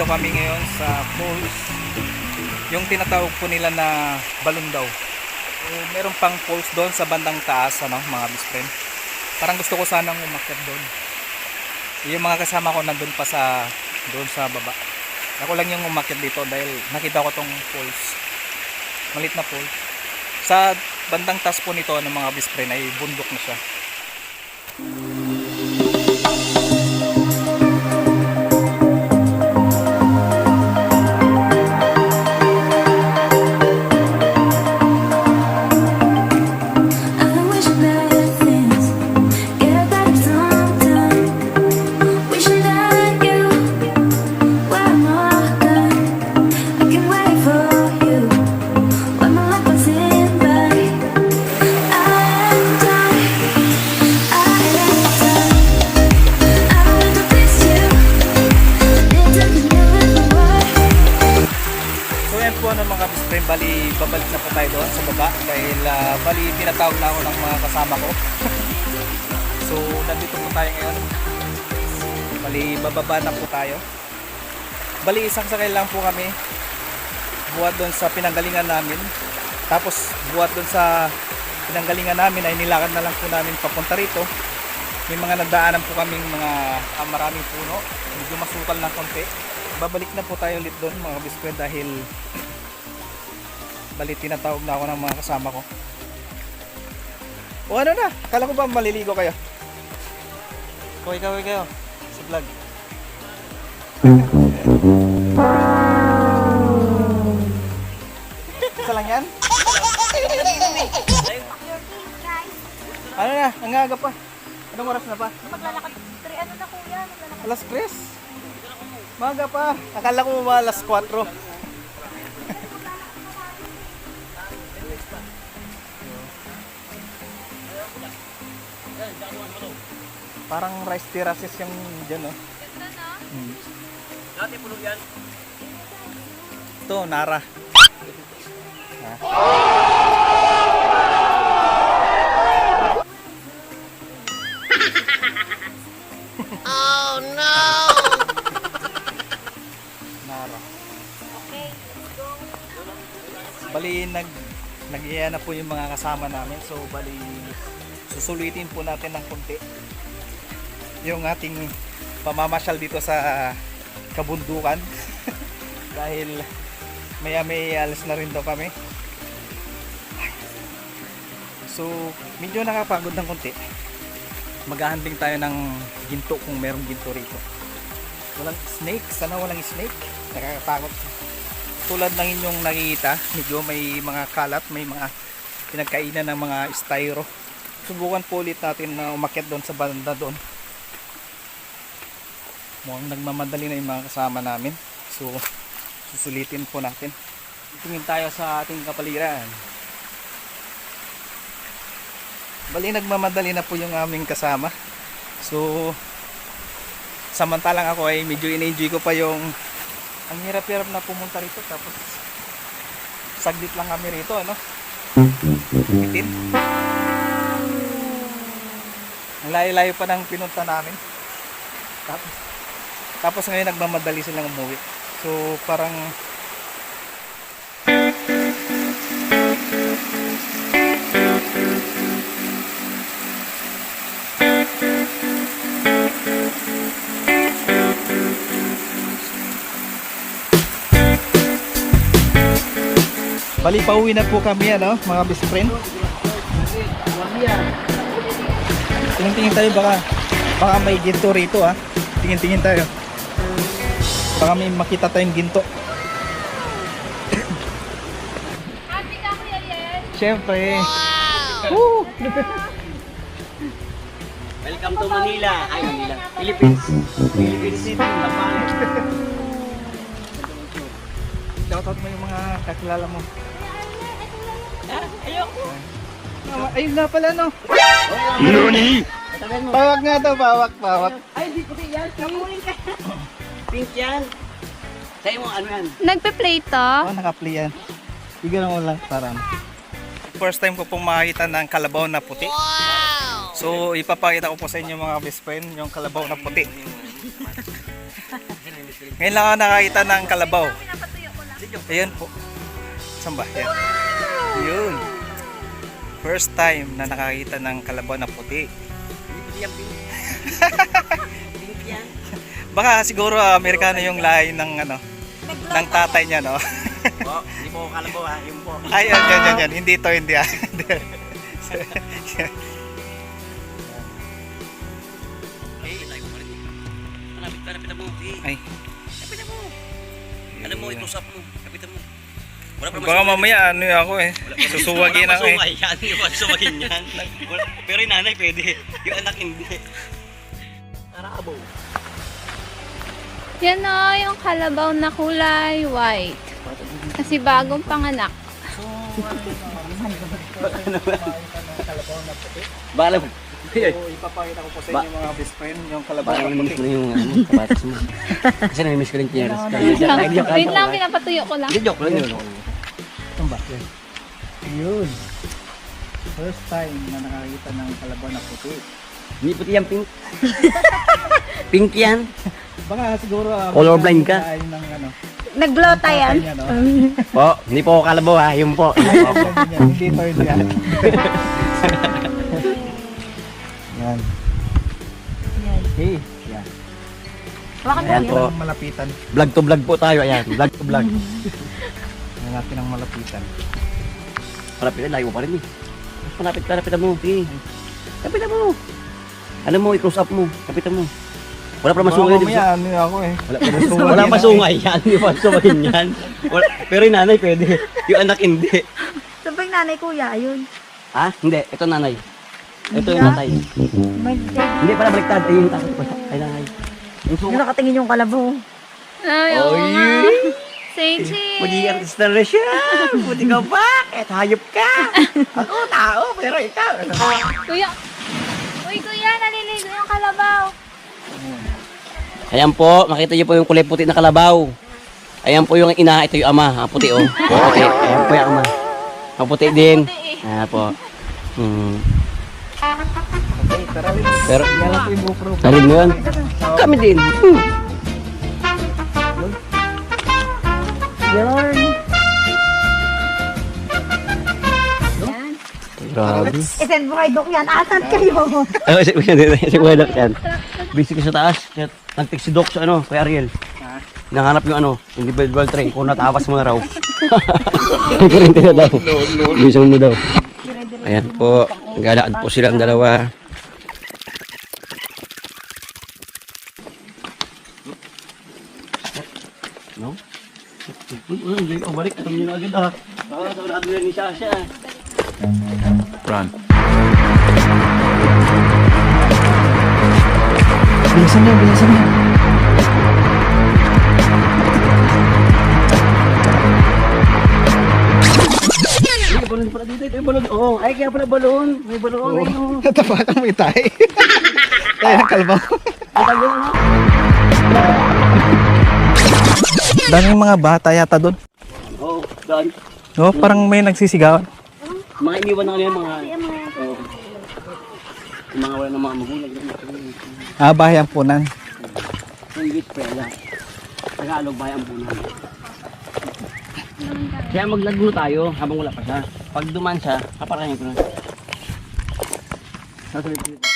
Kami ngayon sa falls, yung tinatawag po nila na Balundaw. Meron pang falls doon sa bandang taas, ano, mga best friend. Parang gusto ko sanang umakyat doon. Yung mga kasama ko nandun pa sa doon sa baba. Ako lang yung umakyat dito dahil nakita ko tong falls, malit na falls. Sa bandang taas po nito ng mga best friend ay bundok na siya. Bali, babalik na po tayo doon sa baba dahil bali tinatawag na ako ng mga kasama ko. So nandito po tayo ngayon. Bali bababa na po tayo. Bali isang sakay lang po kami buhat doon sa pinanggalingan namin. Tapos buhat doon sa pinanggalingan namin ay nilakad na lang po namin papunta rito. May mga nagdaanan po kaming mga maraming puno, medyo masukal na konti. Babalik na po tayo ulit doon mga biskwit dahil bali tinatawag na ako ng mga kasama ko. O ano na? Kala ko ba maliligo kayo? Kaway kayo sa vlog. Isa lang yan? Ano na? Ang aga pa. Anong oras na pa? Maglalakad. Ano na kuya? Alas 3? Maga pa. Akala ko ba alas 4? Parang rice terraces yung dyan, no? Dati puno yan. Ito, Nara. Oh no! Nara. Okay, let's go. Bali, nag-iya na po yung mga kasama namin. So, bali, susulitin po natin ng konti yung ating pamamasyal dito sa kabundukan dahil may alas na rin daw kami. So medyo nakapagod ng konti. Maghahandling tayo ng ginto kung merong ginto rito. Walang snake, sana walang snake. Nakakatakot. Tulad ng inyong nakikita, medyo may mga kalat, may mga pinagkainan ng mga styro. Subukan po ulit natin na umakyat doon sa banda doon. Mukhang nagmamadali na yung mga kasama namin. So susulitin po natin. Tingin tayo sa ating kapaliran. Bali nagmamadali na po yung aming kasama. So samantalang ako ay medyo in-enjoy ko pa yung Ang hirap-hirap na pumunta rito, tapos saglit lang kami rito, ano? Bitin. Ang layo-layo pa ng pinunta namin. Tapos ngayon nagmamadali silang umuwi. So parang bali pauwi na po kami, ano, mga best friend. Tingin-tingin tayo, baka may ginto rito, ha. Tingin-tingin tayo. Baka may makita tayong ginto. Happy ka, Kuya Yen? Syempre. Woo! Welcome to Manila. Ay, Manila. Philippines. Philippines City. Lapangan. Shoutout mo yung mga kakilala mo. Ayoko. Ayun na pala, no? Pawak nga to, pawak. Ay, di puti yan. Pink yan. Sa'yo mo, ano yan? Nagpe-play to? Oh, naka-play yan. Bigyan mo lang, parang. First time ko pong makakita ng kalabaw na puti. So, ipapakita ko po sa inyo mga best friend, yung kalabaw na puti. Ngayon lang ako nakakita ng kalabaw. Ayan po. Saan ba? Yan. Yun. First time na nakakita ng kalabaw na puti. Hindi puti yan, pink. Pink yan. Baka siguro Amerikano yung lahi ng ano, ng tatay niya, no? Oh, hindi po kalabaw ha. Yung po. Ay, yan. Hindi to, hindi ah. Hey, tayo mo rin. Kapit mo. Ay, Kapit mo. Alam mo, i-close up mo. Kapit mo. Wala pa baka mamaya ano ako eh. Susuwagin ako eh. Masungay yan. Hindi pa susumagin yan. Pero yung nanay pwede. Yung anak hindi. Narakabaw. Yan o, yung kalabaw na kulay white. Kasi bagong panganak. Bala mo. So, ipapakita ko po sa inyo mga best friend, yung kalabaw Parang na namimiss puti. mo na yung kapatas mo. Kasi namimiss ko rin chinelas. Wait lang, pinapatuyo ko lang. Hindi, joke lang yun. Saan ba? Yan. Yun. First time na nakakita ng kalabaw na puti. Hindi puti yan, pink. Pink yan. Baka siguro Colorblind ka? lahi ng ano, Nagblota tatay niya, no? Po, hindi po ako kalabaw ha. Yung po. Hindi to, hindi yan. Yan. Okay. Yan. Ayan po. Ang malapitan. Vlog to vlog po tayo. Ayan. Vlog to vlog. Yan natin ang malapitan. Malapit na. Layo pa rin eh. Malapit mo. Sige. Kapitan mo. Alam mo, i-close up mo. Kapitan mo. Wala pa masungay Baka dito. mamaya ano ako eh. Wala pa masungay yan. Hindi pa sumagin yan. Pero yung nanay pwede. Yung anak hindi. Sabay nanay kuya, ayun. Ha? Hindi. Ito nanay. Ito yung tatay. Hindi pala baliktad. Ay yung tatay pala. Ay nanay. Yung sunga. nakatingin yung kalabaw. Ay, oo nga. Seiji. Magiging artista na siya. Buti ka ba? Kahit hayop ka. Ako tao. Pero ikaw. Kuya. Uy, kuya, naliligo yung kalabaw. Ayan po. Makita niyo po yung kulay puti na kalabaw. Ayan po yung ina. Ito yung ama. Ang puti oh. Puti. Ayan po yung ama. Ang puti din. Ayan po. Okay, tara rin. Pero, Yan lang po yung GoPro. narin mo yun? Kami din. Yan. Grabe. Isend mo kay Dok yan. Asan kayo? Ay, si Wedok yan. Busy ka sa taas. Kaya nag-text si Doc sa ano, kay Ariel. Nahanap yung ano, individual train. Kung natawas mo na raw. Kurente na daw. Bisong mo daw. Ayan po. Naglalakad po sila ang dalawa. No? Ang balik. Alam niyo na agad ah. Sa unahan nila ni Sasha. Run. Bilisan niyo. Ay, balon pala dito. Ito yung balon. Oh, ay, kaya pala balon. May balon. Ayun. Natapatan mo yung tayo. Tayo ng kalabaw. Ang tagal na. Daming mga bata yata doon. Oo, daan. No, parang may nagsisigawan. Mga iniwan na yan, mga... Oo. Yung mga wala ng mga magulang. Ah, bahay ampunan. English pala. Tagalog, bahay ampunan. Kaya maglagulo tayo habang wala pa siya. Pag duman siya, kaparahin ko na. Sasalit dito.